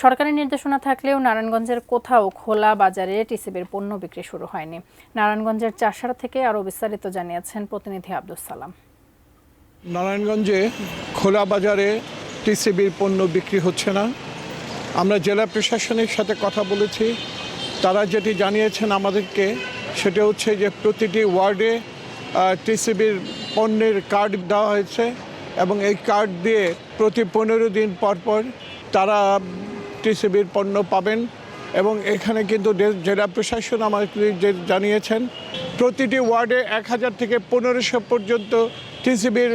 সরকারি নির্দেশনা থাকলেও নারায়ণগঞ্জের কোথাও খোলা বাজারে টিসিবির পণ্য বিক্রি শুরু হয়নি। নারায়ণগঞ্জের চাষাঢ়া থেকে আরও বিস্তারিত জানিয়েছেন প্রতিনিধি আব্দুস সালাম। নারায়ণগঞ্জে খোলা বাজারে টিসিবির পণ্য বিক্রি হচ্ছে না। আমরা জেলা প্রশাসনের সাথে কথা বলেছি, তারা যেটি জানিয়েছেন আমাদেরকে সেটা হচ্ছে যে প্রতিটি ওয়ার্ডে টিসিবির পণ্যের কার্ড দেওয়া হয়েছে এবং এই কার্ড দিয়ে প্রতি 15 দিন পর পর তারা টিসিবির পণ্য পাবেন। এবং এখানে কিন্তু জেলা প্রশাসন আমাদের জানিয়েছেন প্রতিটি ওয়ার্ডে 1000 থেকে 1500 পর্যন্ত টিসিবির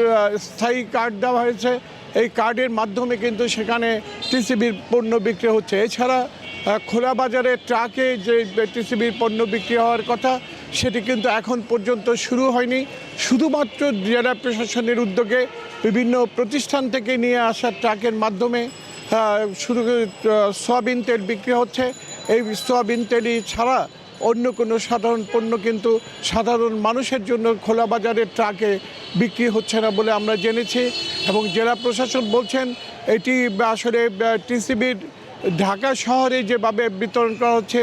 স্থায়ী কার্ড দেওয়া হয়েছে। এই কার্ডের মাধ্যমে কিন্তু সেখানে টিসিবির পণ্য বিক্রি হচ্ছে। এছাড়া খোলা বাজারে ট্রাকে যে টিসিবির পণ্য বিক্রি হওয়ার কথা সেটি কিন্তু এখন পর্যন্ত শুরু হয়নি। শুধুমাত্র জেলা প্রশাসনের উদ্যোগে বিভিন্ন প্রতিষ্ঠান থেকে নিয়ে আসা ট্রাকের মাধ্যমে শুধু সয়াবিন তেল বিক্রি হচ্ছে। এই সয়াবিন তেলই ছাড়া অন্য কোনো সাধারণ পণ্য কিন্তু সাধারণ মানুষের জন্য খোলা বাজারের ট্রাকে বিক্রি হচ্ছে না বলে আমরা জেনেছি। এবং জেলা প্রশাসন বলছেন এটি আসলে টিসিবির ঢাকা শহরে যেভাবে বিতরণ করা হচ্ছে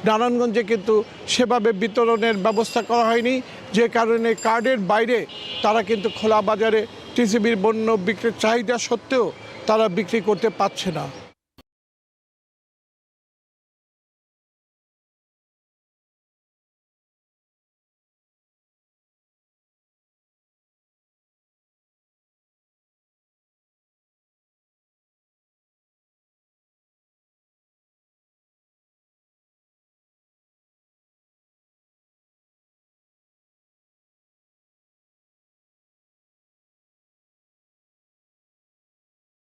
নারায়ণগঞ্জে কিন্তু সেভাবে বিতরণের ব্যবস্থা করা হয়নি, যে কারণে কার্ডের বাইরে তারা কিন্তু খোলা বাজারে টিসিবির পণ্য বিক্রির চাহিদা সত্ত্বেও তারা বিক্রি করতে পারছে না।